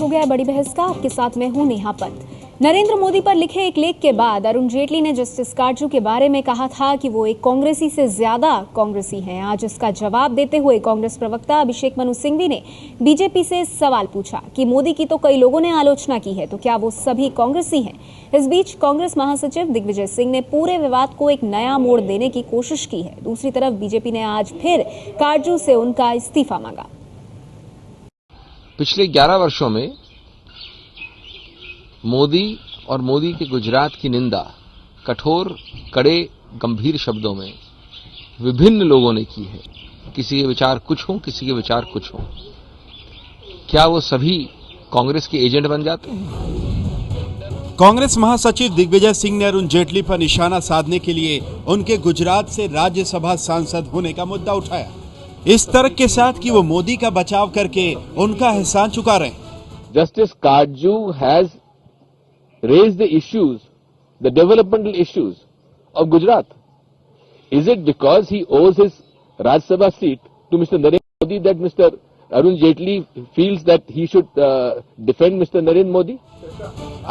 हो गया बड़ी बहस का। आपके साथ मैं हूं नेहा पंत। नरेंद्र मोदी पर लिखे एक लेख के बाद अरुण जेटली ने जस्टिस काटजू के बारे में कहा था कि वो एक कांग्रेसी से ज्यादा कांग्रेसी हैं। आज इसका जवाब देते हुए कांग्रेस प्रवक्ता अभिषेक मनु सिंघवी ने बीजेपी से सवाल पूछा कि मोदी की तो कई लोगों ने आलोचना की है, तो क्या वो सभी कांग्रेसी हैं? इस बीच कांग्रेस महासचिव दिग्विजय सिंह ने पूरे विवाद को एक नया मोड़ देने की कोशिश की है। दूसरी तरफ बीजेपी ने आज फिर काटजू से उनका इस्तीफा मांगा। पिछले 11 वर्षों में मोदी और मोदी के गुजरात की निंदा कठोर, कड़े, गंभीर शब्दों में विभिन्न लोगों ने की है। किसी के विचार कुछ हों, किसी के विचार कुछ हों। क्या वो सभी कांग्रेस के एजेंट बन जाते हैं? कांग्रेस महासचिव दिग्विजय सिंह ने अरुण जेटली पर निशाना साधने के लिए उनके गुजरात से राज्यसभा सांसद होने का मुद्दा उठाया, इस तर्क के साथ कि वो मोदी का बचाव करके उनका एहसान चुका रहे। Justice Kajju has raised the issues, the developmental issues of Gujarat. Is it because he owes his Rajya Sabha seat to Mr. Narendra Modi that Mr. Arun Jaitley feels that he should defend Mr. Narendra Modi?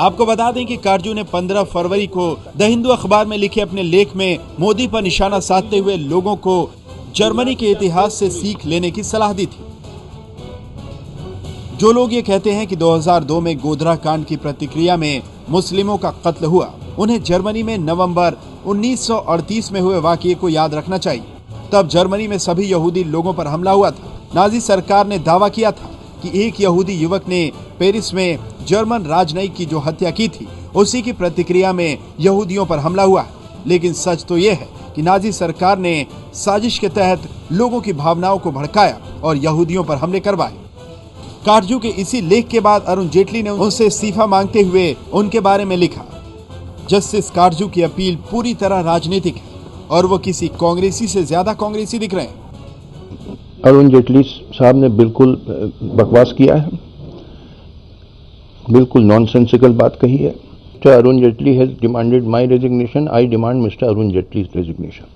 आपको बता दें कि काटजू ने 15 फरवरी को the Hindu अखबार में लिखे अपने लेख में मोदी पर निशाना साधते हुए लोगों को जर्मनी के इतिहास से सीख लेने की सलाह दी थी। जो लोग ये कहते हैं कि 2002 में गोधरा कांड की प्रतिक्रिया में मुस्लिमों का कत्ल हुआ, उन्हें जर्मनी में नवंबर 1938 में हुए वाकये को याद रखना चाहिए। तब जर्मनी में सभी यहूदी लोगों पर हमला हुआ था। नाजी सरकार ने दावा किया था कि एक यहूदी युवक ने पेरिस में जर्मन राजनयिक की जो हत्या की थी, उसी की प्रतिक्रिया में यहूदियों पर हमला हुआ। लेकिन सच तो यह है कि नाजी सरकार ने साजिश के तहत लोगों की भावनाओं को भड़काया और यहूदियों पर हमले करवाए। काटजू के इसी लेख के बाद अरुण जेटली ने उनसे इस्तीफा मांगते हुए उनके बारे में लिखा, जस्टिस काटजू की अपील पूरी तरह राजनीतिक है और वो किसी कांग्रेसी से ज्यादा कांग्रेसी दिख रहे हैं। अरुण जेटली साहब ने बिल्कुल बकवास किया है, बिल्कुल नॉनसेंसिकल बात कही है। Mr. Arun Jaitley has demanded my resignation. I demand Mr. Arun Jaitley's resignation.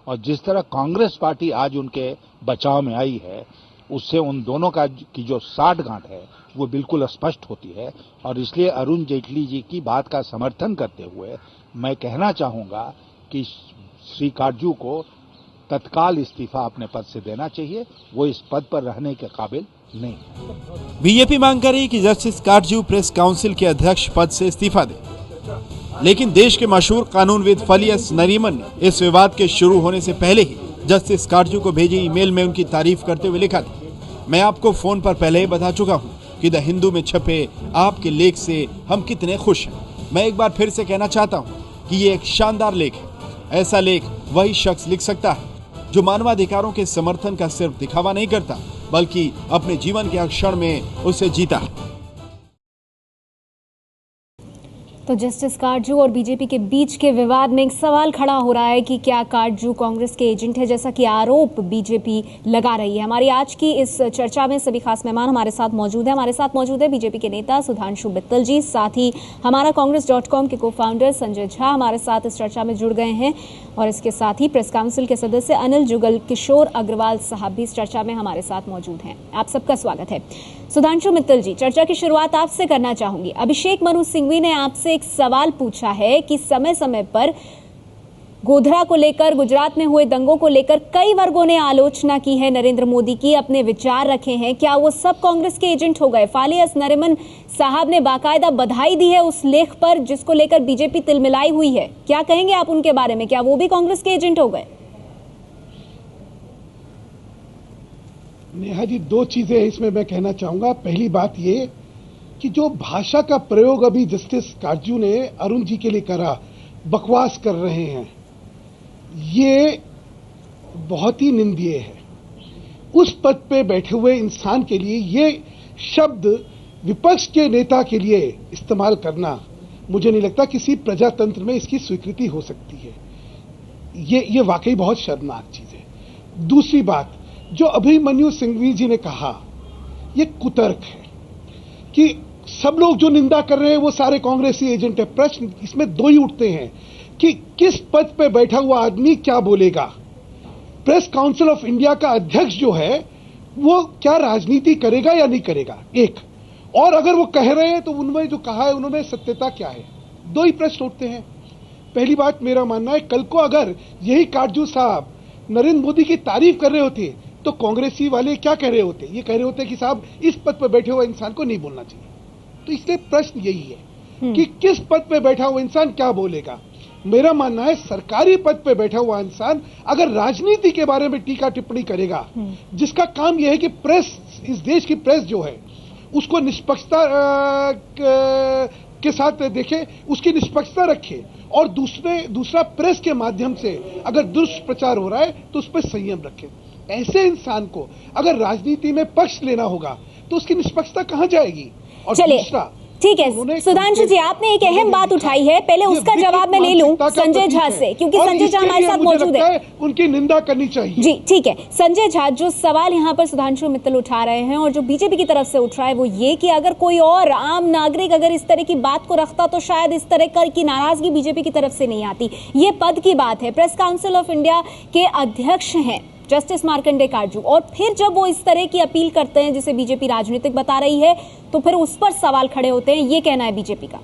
और जिस तरह कांग्रेस पार्टी आज उनके बचाव में आई है, उससे उन दोनों का की जो साठगांठ है वो बिल्कुल स्पष्ट होती है। और इसलिए अरुण जेटली जी की बात का समर्थन करते हुए मैं कहना चाहूंगा कि श्री काटजू को तत्काल इस्तीफा अपने पद से देना चाहिए। वो इस पद पर रहने के काबिल नहीं। बीजेपी मांग कर रही कि जस्टिस काटजू प्रेस काउंसिल के अध्यक्ष पद से इस्तीफा दे, लेकिन देश के मशहूर कानूनविद फलियस नरीमन ने इस विवाद के शुरू होने से पहले ही जस्टिस काटजू को भेजी ईमेल में उनकी तारीफ करते हुए लिखा था, मैं आपको फोन पर पहले ही बता चुका हूं कि द हिंदू में छपे आपके लेख से हम कितने खुश हैं। मैं एक बार फिर से कहना चाहता हूं कि ये एक शानदार लेख है। ऐसा लेख वही शख्स लिख सकता है जो मानवाधिकारों के समर्थन का सिर्फ दिखावा नहीं करता, बल्कि अपने जीवन के हर क्षण में उसे जीता है। तो जस्टिस काटजू और बीजेपी के बीच के विवाद में एक सवाल खड़ा हो रहा है कि क्या काटजू कांग्रेस के एजेंट है, जैसा कि आरोप बीजेपी लगा रही है। हमारी आज की इस चर्चा में सभी खास मेहमान हमारे साथ मौजूद है। हमारे साथ मौजूद है बीजेपी के नेता सुधांशु मित्तल जी, साथ ही हमारा कांग्रेस.com के को-फाउंडर संजय झा हमारे साथ इस चर्चा में जुड़ गए हैं, और इसके साथ ही प्रेस काउंसिल के सदस्य अनिल जुगल किशोर अग्रवाल साहब भी इस चर्चा में हमारे साथ मौजूद हैं। आप सबका स्वागत है। सुधांशु मित्तल जी, चर्चा की शुरुआत आपसे करना चाहूंगी। अभिषेक मनु सिंघवी ने आपसे एक सवाल पूछा है कि समय समय पर गोधरा को लेकर, गुजरात में हुए दंगों को लेकर कई वर्गों ने आलोचना की है नरेंद्र मोदी की, अपने विचार रखे हैं। क्या वो सब कांग्रेस के एजेंट हो गए? फालियस नरीमन साहब ने बाकायदा बधाई दी है उस लेख पर जिसको लेकर बीजेपी तिलमिलाई हुई है। क्या कहेंगे आप उनके बारे में? क्या वो भी कांग्रेस के एजेंट हो गए? नेहा जी, दो चीजें इसमें मैं कहना चाहूंगा। पहली बात ये कि जो भाषा का प्रयोग अभी जस्टिस काटजू ने अरुण जी के लिए करा, बकवास कर रहे हैं, ये बहुत ही निंदनीय है। उस पद पे बैठे हुए इंसान के लिए ये शब्द विपक्ष के नेता के लिए इस्तेमाल करना, मुझे नहीं लगता किसी प्रजातंत्र में इसकी स्वीकृति हो सकती है। ये वाकई बहुत शर्मनाक चीज है। दूसरी बात, जो अभिमन्यु सिंघवी जी ने कहा, ये कुतर्क है कि सब लोग जो निंदा कर रहे हैं वो सारे कांग्रेसी एजेंट है। प्रश्न इसमें दो ही उठते हैं कि किस पद पे बैठा हुआ आदमी क्या बोलेगा। प्रेस काउंसिल ऑफ इंडिया का अध्यक्ष जो है वो क्या राजनीति करेगा या नहीं करेगा, एक। और अगर वो कह रहे हैं तो उनमें जो कहा है उन्होंने सत्यता क्या है? दो ही प्रश्न उठते हैं। पहली बात मेरा मानना है, कल को अगर यही काटजू साहब नरेंद्र मोदी की तारीफ कर रहे होते तो कांग्रेसी वाले क्या कह रहे होते? ये कह रहे होते कि साहब इस पद पर बैठे हुए इंसान को नहीं बोलना चाहिए। तो इसलिए प्रश्न यही है कि किस पद पर बैठा हुआ इंसान क्या बोलेगा। मेरा मानना है सरकारी पद पर बैठा हुआ इंसान अगर राजनीति के बारे में टीका टिप्पणी करेगा, जिसका काम यह है कि प्रेस, इस देश की प्रेस जो है उसको निष्पक्षता के साथ देखे, उसकी निष्पक्षता रखे, और दूसरा प्रेस के माध्यम से अगर दुष्प्रचार हो रहा है तो उस पर संयम रखे। ऐसे इंसान को अगर राजनीति में पक्ष लेना होगा तो उसकी निष्पक्षता कहां जाएगी? और दूसरा, ठीक है सुधांशु जी, आपने एक अहम बात उठाई है, पहले उसका जवाब मैं ले लूं संजय झा से, क्योंकि संजय झा हमारे साथ मौजूद है। उनकी निंदा करनी चाहिए। जी ठीक है संजय झा, जो सवाल यहाँ पर सुधांशु मित्तल उठा रहे हैं और जो बीजेपी की तरफ से उठ रहा है वो ये कि अगर कोई और आम नागरिक अगर इस तरह की बात को रखता तो शायद इस तरह की नाराजगी बीजेपी की तरफ से नहीं आती। ये पद की बात है, प्रेस काउंसिल ऑफ इंडिया के अध्यक्ष हैं जस्टिस मार्कंडेय काटजू, और फिर जब वो इस तरह की अपील करते हैं जिसे बीजेपी राजनीतिक बता रही है तो फिर उस पर सवाल खड़े होते हैं। ये कहना है बीजेपी का।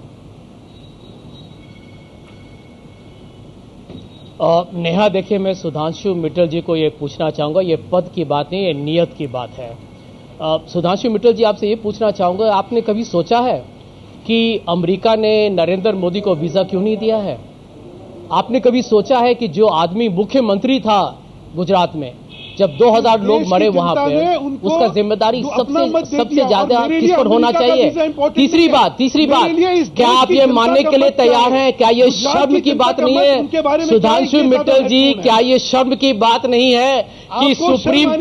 नेहा, देखिए मैं सुधांशु मित्तल जी को ये पूछना चाहूंगा, ये पद की बात नहीं, ये नियत की बात है। सुधांशु मित्तल जी, आपसे ये पूछना चाहूंगा, आपने कभी सोचा है कि अमेरिका ने नरेंद्र मोदी को वीजा क्यों नहीं दिया है? आपने कभी सोचा है कि जो आदमी मुख्यमंत्री था गुजरात में, जब 2000 लोग मरे वहां पे, उसका जिम्मेदारी सबसे ज्यादा किस पर होना चाहिए? तीसरी बात, क्या आप ये मानने के लिए तैयार हैं, क्या ये शर्म की बात नहीं है सुधांशु मित्तल जी, क्या ये शर्म की बात नहीं है कि सुप्रीम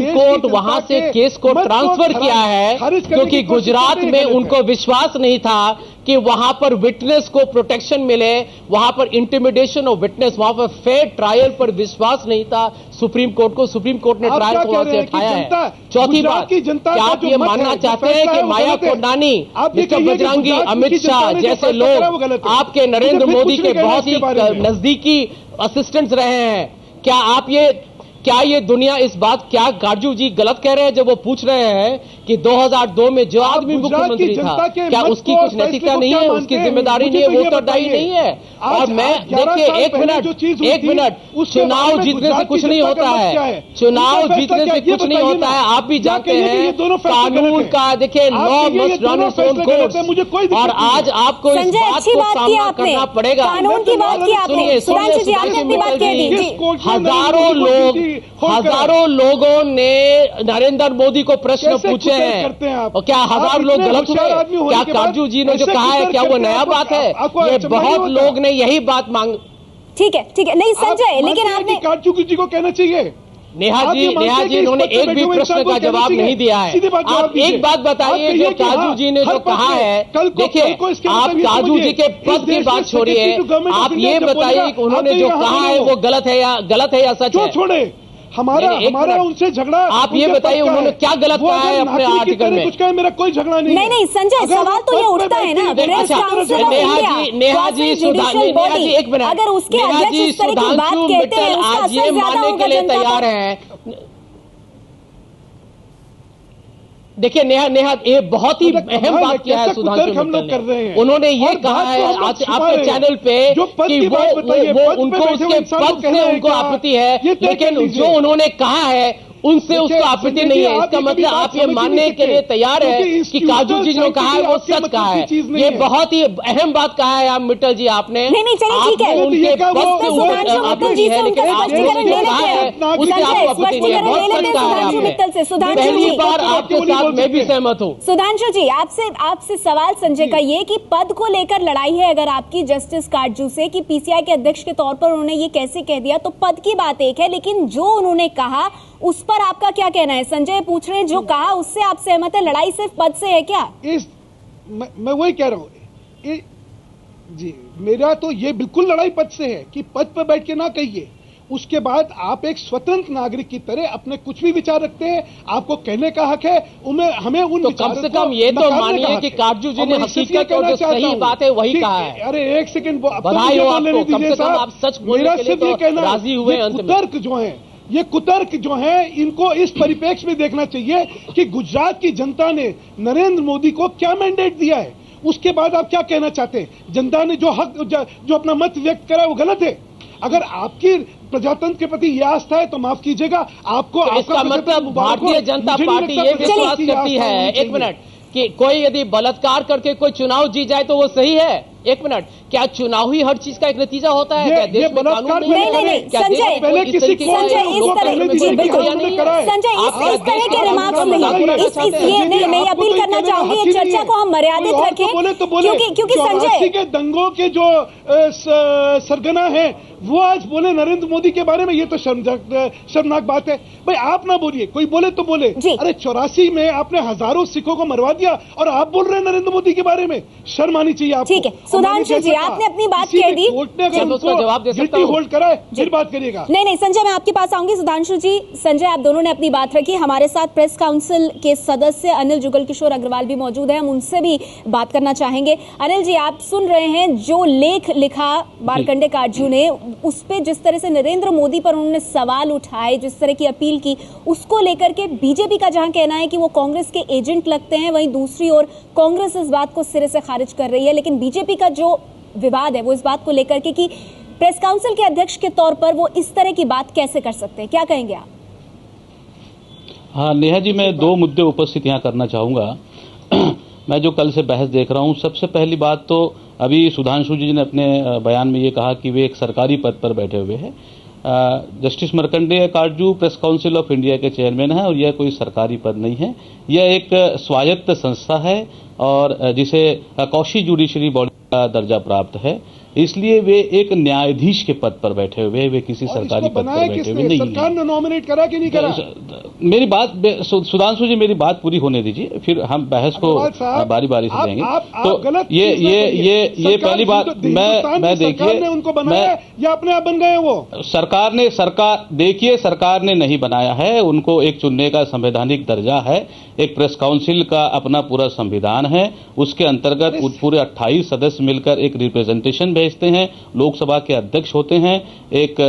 कोर्ट वहां से केस को ट्रांसफर किया है क्योंकि गुजरात में उनको विश्वास नहीं था कि वहां पर विटनेस को प्रोटेक्शन मिले, वहां पर इंटिमिडेशन ऑफ विटनेस, वहां पर फेयर ट्रायल पर विश्वास नहीं था सुप्रीम कोर्ट को। सुप्रीम कोर्ट ने ट्रायल को वहां से हटाया है। चौथी बात, क्या आप ये मानना चाहते हैं कि माया कोंडानी, मिस्टर बजरंगी, अमित शाह जैसे लोग आपके नरेंद्र मोदी के बहुत ही नजदीकी असिस्टेंट्स रहे हैं, क्या ये दुनिया इस बात, क्या काटजू जी गलत कह रहे हैं जब वो पूछ रहे हैं कि 2002 में जो आदमी मुख्यमंत्री था क्या उसकी कुछ नैतिकता नहीं है, उसकी जिम्मेदारी नहीं है, वो उत्तरदायी नहीं है? और मैं देखिए एक मिनट, चुनाव जीतने से कुछ नहीं होता है, चुनाव जीतने से कुछ नहीं होता है, आप भी जानते हैं कानून का, देखिए law must run its own course, और आज आपको इस बात को सामना करना पड़ेगा। कानून की बात की आपने, सुधांशु जी आपने अपनी बात कह दी। हजारों लोगों ने नरेंद्र मोदी को प्रश्न पूछे हैं, और क्या 1000 लोग गलत हुए? क्या काटजू जी ने जो कहा है क्या वो नया बात है? ये बहुत लोग ने यही बात मांग। ठीक है नहीं संजय, लेकिन आपने काटजू जी को कहना चाहिए। नेहा जी इन्होंने एक भी प्रश्न का जवाब नहीं दिया है। आप एक बात बताइए, जो काजू जी ने जो कहा है, देखिए आप काजू जी के पद की बात छोड़िए, आप ये बताइए कि उन्होंने जो कहा है वो गलत है या सच है? छोड़े हमारा उनसे झगड़ा, आप ये बताइए उन्होंने क्या गलत कहा है अपने आर्टिकल में? कुछ कहा, मेरा कोई झगड़ा नहीं। संजय, सवाल तो ये उठता है ना, नेहा जी एक मिनट, अगर उसके अध्यक्ष इस तरह की बात कहते हैं, उसका आज ये मानने के लिए तैयार हैं। देखिए नेहा ये बहुत ही अहम बात किया है सुधांशु मित्तल ने। उन्होंने ये कहा है आपके चैनल पे कि वो उनको उसके पद से उनको आपत्ति है, लेकिन जो उन्होंने कहा है उनसे उसको आपत्ति नहीं है। इसका मतलब आप ये मानने के लिए तैयार है कि काजू जी जो कहा है वो सच कहा है। ये बहुत ही अहम बात कहा है आप मित्तल जी, आपने नहीं चलिए ठीक है, उनके पद से आपत्ति है, लेकिन आपने जो कहा है उससे आपको आपत्ति नहीं है, बहुत सच कहा है आपने। पहली बार आपके साथ मैं भी सहमत हूँ। सुधांशु जी आपसे सवाल संजय का ये कि पद को लेकर लड़ाई है अगर आपकी जस्टिस काटजू से कि पीसीआई के अध्यक्ष के तौर पर उन्होंने ये कैसे कह दिया, तो पद की बात एक है, लेकिन जो उन्होंने कहा उस पर आपका क्या कहना है? संजय पूछ रहे हैं, जो कहा उससे आप सहमत है, लड़ाई सिर्फ पद से है क्या? मैं वही कह रहा हूं जी, मेरा तो ये बिल्कुल लड़ाई पद से है कि पद पर बैठ के ना कहिए। उसके बाद आप एक स्वतंत्र नागरिक की तरह अपने कुछ भी विचार रखते हैं, आपको कहने का हक है, हमें उन तो कम से कम ये तो मानिए कि काटजू जी ने हकीकत और जो सही बात है वही कहा है। अरे एक सेकंड, बधाई हो आपको, कम से कम आप सच बोलने के लिए तो राजी हुए। तर्क जो है ये कुतर्क जो है इनको इस परिप्रेक्ष्य में देखना चाहिए कि गुजरात की जनता ने नरेंद्र मोदी को क्या मैंडेट दिया है, उसके बाद आप क्या कहना चाहते हैं। जनता ने जो हक जो अपना मत व्यक्त करा वो गलत है। अगर आपकी प्रजातंत्र के प्रति यह आस्था है तो माफ कीजिएगा, आपको तो इसका मतलब भारतीय जनता पार्टी ये विश्वास करती है, एक मिनट, कि कोई यदि बलात्कार करके कोई चुनाव जीत जाए तो वो सही है। एक मिनट, क्या चुनाव ही हर चीज का एक नतीजा होता है? क्या देश में कानून नहीं है? क्या देश में पहले किसी संजय इस तरह इस तरह के रिमार्क्स नहीं, इसलिए नहीं, मैं अपील करना चाहूंगी ये चर्चा को हम मर्यादित रखें, क्योंकि संजय के दंगों के जो सरगना है वो आज बोले नरेंद्र मोदी के बारे में, ये तो शर्मनाक बात है। भाई आप ना बोलिए, कोई बोले तो बोले। अरे 84 में आपने हजारों सिखों को मरवा दिया और आप बोल रहे हैं नरेंद्र मोदी के बारे में, शर्म आनी चाहिए आपको। ठीक है सुधांशु जी, आपने अपनी बात कह दी, कोर्ट ने अगर उनको जवाब दे सकता होल्ड कराए फिर बात करिएगा। नहीं संजय, मैं आपके पास आऊंगी। सुधांशु जी, संजय, आप दोनों ने अपनी बात रखी। हमारे साथ प्रेस काउंसिल के सदस्य अनिल जुगल किशोर अग्रवाल भी मौजूद है, हम उनसे भी बात करना चाहेंगे। अनिल जी, आप सुन रहे हैं जो लेख लिखा मार्कंडे काटजू ने, उस पे जिस तरह से नरेंद्र मोदी पर उन्होंने सवाल उठाए, जिस तरह की अपील की, उसको लेकर के बीजेपी का जहां कहना है कि वो कांग्रेस के एजेंट लगते हैं, वहीं दूसरी ओर कांग्रेस इस बात को सिरे से खारिज कर रही है। लेकिन बीजेपी का जो विवाद है वो इस बात को लेकर के कि प्रेस काउंसिल के अध्यक्ष के तौर पर वो इस तरह की बात कैसे कर सकते हैं, क्या कहेंगे आप? हाँ नेहा जी, मैं दो मुद्दे उपस्थित यहाँ करना चाहूँगा। मैं जो कल से बहस देख रहा हूँ, सबसे पहली बात तो अभी सुधांशु जी ने अपने बयान में ये कहा कि वे एक सरकारी पद पर बैठे हुए हैं। Justice Markandey Katju press council of India के चेयरमैन हैं और यह कोई सरकारी पद नहीं है, यह एक स्वायत्त संस्था है और जिसे कौशी जुडिशरी बॉडी का दर्जा प्राप्त है, इसलिए वे एक न्यायाधीश के पद पर बैठे हुए, वे किसी सरकारी पद पर बैठे हुए नहीं है। सरकार ने नॉमिनेट करा कि नहीं करा? मेरी बात सुधांशु जी, मेरी बात पूरी होने दीजिए, फिर हम बहस को बारी बारी से देंगे। तो ये पहली बात मैं देखिए, उनको बनाया या अपने आप बन गए वो? सरकार ने नहीं बनाया है, उनको एक चुनने का संवैधानिक दर्जा है, एक प्रेस काउंसिल का अपना पूरा संविधान है, उसके अंतर्गत पूरे 28 सदस्य मिलकर एक रिप्रेजेंटेशन भेजते हैं, लोकसभा के अध्यक्ष होते हैं, एक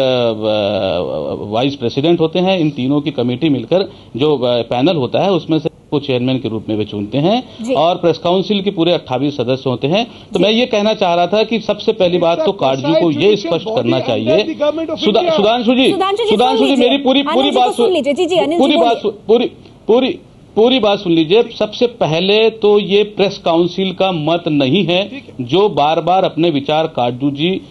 वाइस प्रेसिडेंट होते हैं, इन तीनों की कमेटी मिलकर जो पैनल होता है उसमें से को चेयरमैन के रूप में वे चुनते हैं और प्रेस काउंसिल के पूरे 28 सदस्य होते हैं। तो मैं ये कहना चाह रहा था कि सबसे पहली बात तो काटजू को ये स्पष्ट करना चाहिए। सुधांशु जी मेरी पूरी बात सुन लीजिए। सबसे पहले तो ये प्रेस काउंसिल का मत नहीं है जो बार बार अपने विचार काटजू जी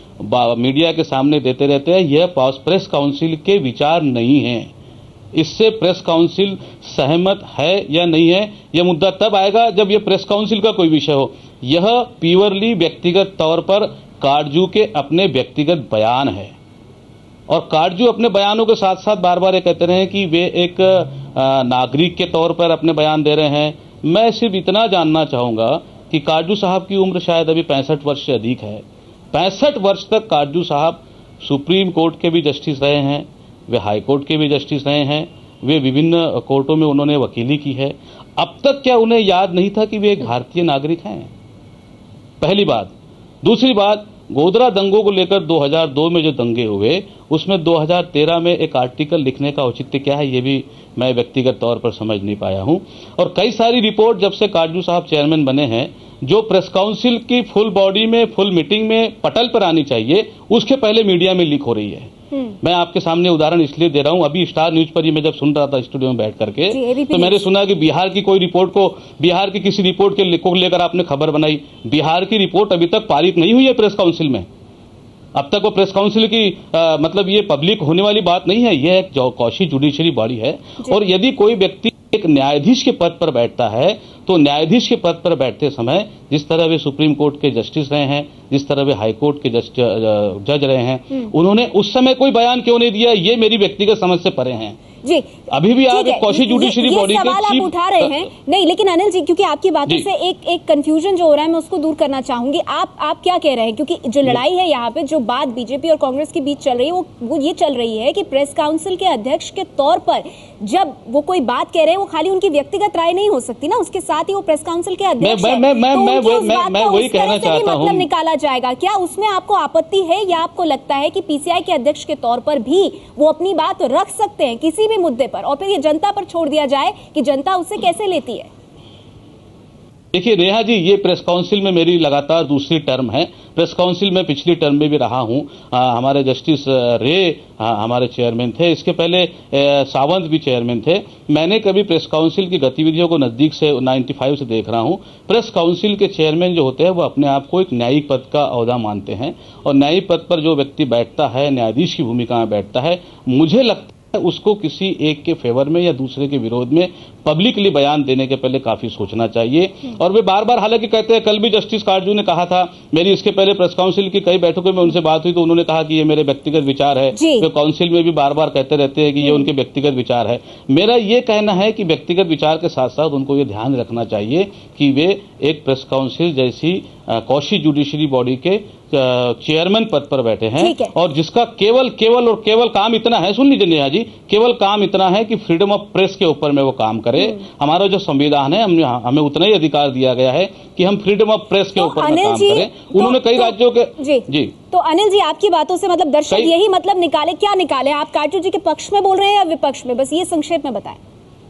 मीडिया के सामने देते रहते हैं, यह प्रेस काउंसिल के विचार नहीं है। इससे प्रेस काउंसिल सहमत है या नहीं है, यह मुद्दा तब आएगा जब यह प्रेस काउंसिल का कोई विषय हो। यह प्योरली व्यक्तिगत तौर पर काटजू के अपने व्यक्तिगत बयान है और काटजू अपने बयानों के साथ साथ बार बार ये कहते रहे कि वे एक नागरिक के तौर पर अपने बयान दे रहे हैं। मैं सिर्फ इतना जानना चाहूंगा कि काटजू साहब की उम्र शायद अभी 65 वर्ष से अधिक है। 65 वर्ष तक काटजू साहब सुप्रीम कोर्ट के भी जस्टिस रहे हैं, वे हाई कोर्ट के भी जस्टिस रहे हैं, वे विभिन्न कोर्टों में उन्होंने वकीली की है। अब तक क्या उन्हें याद नहीं था कि वे एक भारतीय नागरिक हैं? पहली बात। दूसरी बात, गोधरा दंगों को लेकर 2002 में जो दंगे हुए उसमें 2013 में एक आर्टिकल लिखने का औचित्य क्या है, ये भी मैं व्यक्तिगत तौर पर समझ नहीं पाया हूं। और कई सारी रिपोर्ट जब से काटजू साहब चेयरमैन बने हैं जो प्रेस काउंसिल की फुल बॉडी में फुल मीटिंग में पटल पर आनी चाहिए, उसके पहले मीडिया में लीक हो रही है। मैं आपके सामने उदाहरण इसलिए दे रहा हूं, अभी स्टार न्यूज पर ही मैं जब सुन रहा था स्टूडियो में बैठ करके, तो मैंने सुना कि बिहार की कोई रिपोर्ट को, बिहार की किसी रिपोर्ट को लेकर आपने खबर बनाई। बिहार की रिपोर्ट अभी तक पारित नहीं हुई है प्रेस काउंसिल में। अब तक वो प्रेस काउंसिल की मतलब ये पब्लिक होने वाली बात नहीं है, यह एक कौशी जुडिशरी बॉडी है। और यदि कोई व्यक्ति एक न्यायाधीश के पद पर बैठता है तो न्यायाधीश के पद पर बैठते समय जिस तरह वे सुप्रीम कोर्ट के जस्टिस रहे हैं, जिस तरह वे हाई कोर्ट के जज रहे हैं, उन्होंने उस समय कोई बयान क्यों नहीं दिया, ये मेरी व्यक्तिगत समझ से परे हैं। जी अभी भी आप कौशी जुडिशरी बॉडी के सवाल आप उठा रहे हैं। नहीं, लेकिन अनिल जी, क्योंकि आपकी बातों से एक कंफ्यूजन जो हो रहा है मैं उसको दूर करना चाहूंगी। आप क्या कह रहे हैं, क्योंकि जो लड़ाई है यहाँ पे, जो बात बीजेपी और कांग्रेस के बीच चल रही है वो ये चल रही है कि प्रेस काउंसिल के अध्यक्ष के तौर पर जब वो कोई बात कह रहे हैं वो खाली उनकी व्यक्तिगत राय नहीं हो सकती ना, उसके साथ साथ ही वो प्रेस काउंसिल के अध्यक्ष हैं। मैं वही कहना चाहता हूं, मतलब निकाला जाएगा क्या, उसमें आपको आपत्ति है या आपको लगता है कि पीसीआई के अध्यक्ष के तौर पर भी वो अपनी बात रख सकते हैं किसी भी मुद्दे पर, और फिर ये जनता पर छोड़ दिया जाए कि जनता उसे कैसे लेती है? देखिए नेहा जी, ये प्रेस काउंसिल में मेरी लगातार दूसरी टर्म है। प्रेस काउंसिल में पिछली टर्म में भी रहा हूं। हमारे जस्टिस रे हमारे चेयरमैन थे, इसके पहले सावंत भी चेयरमैन थे। मैंने कभी प्रेस काउंसिल की गतिविधियों को नजदीक से 95 से देख रहा हूं। प्रेस काउंसिल के चेयरमैन जो होते हैं वो अपने आप को एक न्यायिक पद का ओहदा मानते हैं, और न्यायिक पद पर जो व्यक्ति बैठता है, न्यायाधीश की भूमिका में बैठता है, मुझे लगता है उसको किसी एक के फेवर में या दूसरे के विरोध में पब्लिकली बयान देने के पहले काफी सोचना चाहिए। और वे बार बार हालांकि कहते हैं, कल भी जस्टिस काटजू ने कहा था, मेरी इसके पहले प्रेस काउंसिल की कई बैठकों में उनसे बात हुई तो उन्होंने कहा कि ये मेरे व्यक्तिगत विचार है। वे काउंसिल में भी बार बार कहते रहते हैं कि ये उनके व्यक्तिगत विचार है। मेरा ये कहना है कि व्यक्तिगत विचार के साथ साथ उनको ये ध्यान रखना चाहिए कि वे एक प्रेस काउंसिल जैसी कौशी जुडिशरी बॉडी के चेयरमैन पद पर बैठे हैं, और जिसका केवल काम इतना है, सुन लीजिए नेहा जी, केवल काम इतना है कि फ्रीडम ऑफ प्रेस के ऊपर में वो काम करे। हमारा जो संविधान है, हमें उतना ही अधिकार दिया गया है कि हम फ्रीडम ऑफ प्रेस के ऊपर में काम करें। उन्होंने कई राज्यों के जी तो अनिल जी, आपकी बातों से मतलब दर्शक यही मतलब निकाले, क्या निकाले? आप काटजू जी के पक्ष में बोल रहे हैं या विपक्ष में? बस ये संक्षेप में बताएं।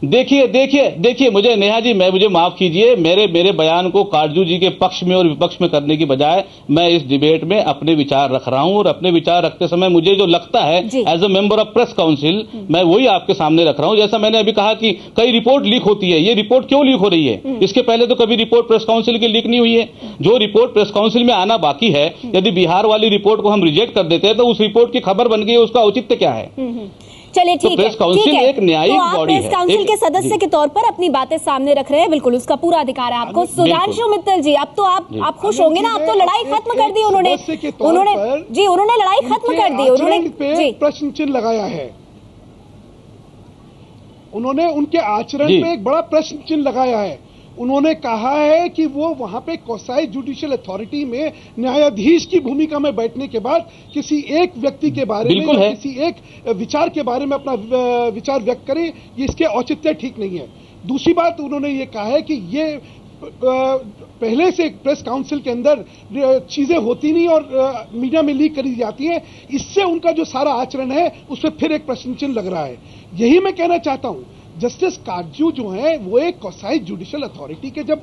देखिए मुझे नेहा जी, मुझे माफ कीजिए, मेरे बयान को काटजू जी के पक्ष में और विपक्ष में करने की बजाय मैं इस डिबेट में अपने विचार रख रहा हूं, और अपने विचार रखते समय मुझे जो लगता है as a member of press council, मैं वही आपके सामने रख रहा हूं। जैसा मैंने अभी कहा कि कई रिपोर्ट लीक होती है, ये रिपोर्ट क्यों लीक हो रही है? इसके पहले तो कभी रिपोर्ट प्रेस काउंसिल की लीक नहीं हुई है। जो रिपोर्ट प्रेस काउंसिल में आना बाकी है, यदि बिहार वाली रिपोर्ट को हम रिजेक्ट कर देते हैं तो उस रिपोर्ट की खबर बन गई है, उसका औचित्य क्या है? चलिए ठीक है, प्रेस काउंसिल एक न्यायिक बॉडी है। प्रेस काउंसिल के सदस्य के तौर पर अपनी बातें सामने रख रहे हैं, बिल्कुल उसका पूरा अधिकार है आपको। सुधांशु मित्तल जी, अब तो आप खुश होंगे ना? अब तो लड़ाई खत्म कर दी उन्होंने लड़ाई खत्म कर दी। उन्होंने प्रश्न चिन्ह लगाया है, उन्होंने उनके आचरण पे एक बड़ा प्रश्न चिन्ह लगाया है। उन्होंने कहा है कि वो वहां पे कोसाई जुडिशियल अथॉरिटी में न्यायाधीश की भूमिका में बैठने के बाद किसी एक व्यक्ति के बारे में या किसी एक विचार के बारे में अपना विचार व्यक्त करें, ये इसके औचित्य ठीक नहीं है। दूसरी बात उन्होंने ये कहा है कि ये पहले से प्रेस काउंसिल के अंदर चीजें होती नहीं और मीडिया में लीक करी जाती हैं, इससे उनका जो सारा आचरण है उस पर फिर एक प्रश्न चिन्ह लग रहा है। यही मैं कहना चाहता हूं, जस्टिस काटजू जो है वो एक कोसाई जुडिशियल अथॉरिटी के जब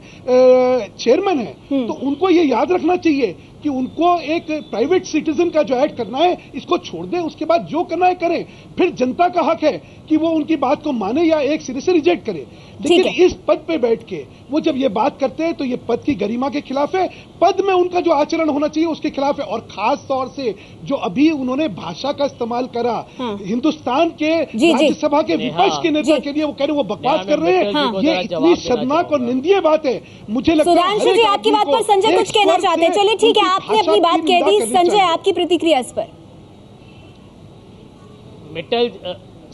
चेयरमैन है तो उनको ये याद रखना चाहिए कि उनको एक प्राइवेट सिटीजन का जो ऐड करना है इसको छोड़ दें, उसके बाद जो करना है करें। फिर जनता का हक है कि वो उनकी बात को माने या एक सिरे से रिजेक्ट करे। लेकिन इस पद पे बैठ के वो जब ये बात करते हैं तो ये पद की गरिमा के खिलाफ है, पद में उनका जो आचरण होना चाहिए उसके खिलाफ है। और खास तौर से जो अभी उन्होंने भाषा का इस्तेमाल करा हिंदुस्तान के राज्यसभा के विपक्ष के नेता के लिए, वो कह रहे वो बकवास कर रहे हैं, ये इतनी शर्मनाक और निंदनीय बात है। मुझे लगता है सुधांशु जी, आपकी बात पर संजय कुछ कहना चाहते हैं। चलिए ठीक है, आपने अपनी बात कह दी। संजय, आपकी प्रतिक्रिया इस पर?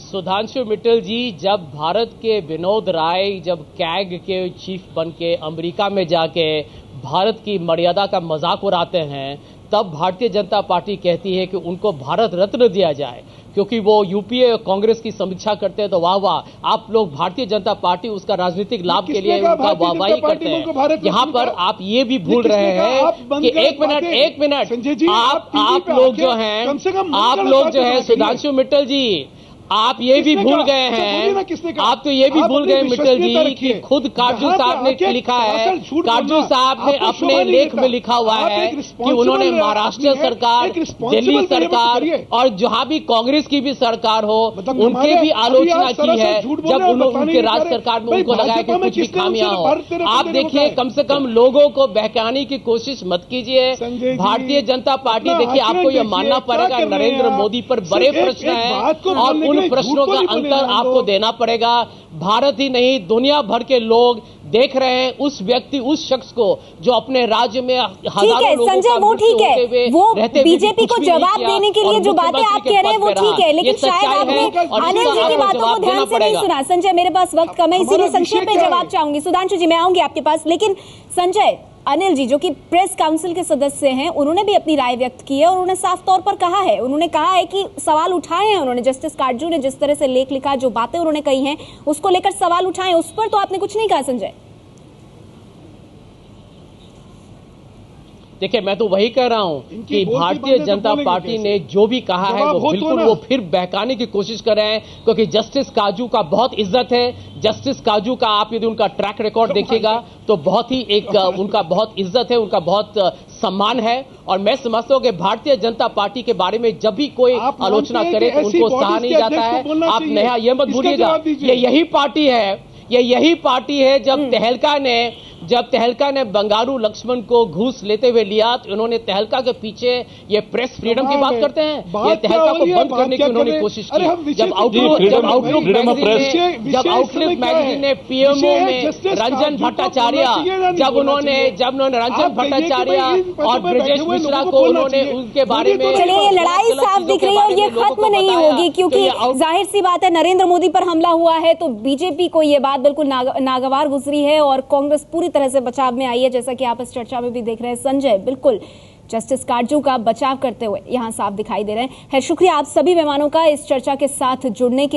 सुधांशु मित्तल जी, जब भारत के विनोद राय जब कैग के चीफ बन के अमेरिका में जाके भारत की मर्यादा का मजाक उड़ाते हैं, तब भारतीय जनता पार्टी कहती है कि उनको भारत रत्न दिया जाए, क्योंकि वो यूपीए कांग्रेस की समीक्षा करते हैं। तो वाह वाह, आप लोग भारतीय जनता पार्टी उसका राजनीतिक लाभ के लिए उनका वाहवाही करते हैं। यहाँ पर आप ये भी भूल रहे हैं कि एक मिनट आप लोग जो है सुधांशु मित्तल जी, आप ये भी भूल गए हैं, आप तो ये भी भूल गए मित्तल जी कि खुद काटजू साहब ने लिखा है, काटजू साहब ने अपने लेख में लिखा हुआ है कि उन्होंने महाराष्ट्र सरकार, दिल्ली सरकार और जहां भी कांग्रेस की भी सरकार हो उनके भी आलोचना की है, जब उनके राज्य सरकार में उनको लगा कि कुछ भी खामियां हो। आप देखिए, कम से कम लोगों को बहकाने की कोशिश मत कीजिए। भारतीय जनता पार्टी, देखिए आपको यह मानना पड़ेगा नरेंद्र मोदी पर बड़े प्रश्न हैं और प्रश्नों का अंतर आपको देना पड़ेगा। भारत ही नहीं, दुनिया भर के लोग देख रहे हैं उस व्यक्ति, उस शख्स को जो अपने राज्य में हजारों लोगों संजय, वो ठीक है, वो बीजेपी को जवाब देने के लिए जो बातें आप कह रहे हैं वो ठीक है, लेकिन शायद आपने अनिल जी की बातों को ध्यान से नहीं सुना। संजय, मेरे पास वक्त कम है, इसीलिए संक्षेप में जवाब चाहूंगी। सुधांशु जी, मैं आऊंगी आपके पास, लेकिन संजय, अनिल जी जो कि प्रेस काउंसिल के सदस्य हैं, उन्होंने भी अपनी राय व्यक्त की है और उन्होंने साफ तौर पर कहा है, उन्होंने कहा है कि सवाल उठाए हैं उन्होंने। जस्टिस काटजू ने जिस तरह से लेख लिखा, जो बातें उन्होंने कही हैं उसको लेकर सवाल उठाए, उस पर तो आपने कुछ नहीं कहा संजय। देखिए, मैं तो वही कह रहा हूं कि भारतीय जनता पार्टी ने जो भी कहा है वो बिल्कुल वो फिर बहकाने की कोशिश कर रहे हैं, क्योंकि जस्टिस काजू का बहुत इज्जत है। जस्टिस काजू का आप यदि उनका ट्रैक रिकॉर्ड देखिएगा तो बहुत ही उनका बहुत इज्जत है, उनका बहुत सम्मान है। और मैं समझता हूं कि भारतीय जनता पार्टी के बारे में जब भी कोई आलोचना करे तो उनको सहा नहीं जाता है। आप नया ये मत भूलिएगा, ये यही पार्टी है जब तहलका ने बंगारू लक्ष्मण को घूस लेते हुए लिया तो उन्होंने तहलका के पीछे ये प्रेस फ्रीडम की बात करते हैं, ये तहलका को बंद करने की उन्होंने कोशिश की। जब आउटलुक मैगजीन ने पीएमओ में रंजन भट्टाचार्य जब उन्होंने रंजन भट्टाचार्य और ब्रजेश मिश्रा को उन्होंने उनके बारे में, चलिए ये लड़ाई साफ दिख रही है और ये खत्म नहीं होगी, क्योंकि जाहिर सी बात है नरेंद्र मोदी पर हमला हुआ है तो बीजेपी को ये बात बिल्कुल नागवार गुजरी है और कांग्रेस पूरी तरह से बचाव में आई है, जैसा कि आप इस चर्चा में भी देख रहे हैं। संजय बिल्कुल जस्टिस काटजू का बचाव करते हुए यहां साफ दिखाई दे रहे हैं। शुक्रिया आप सभी मेहमानों का इस चर्चा के साथ जुड़ने के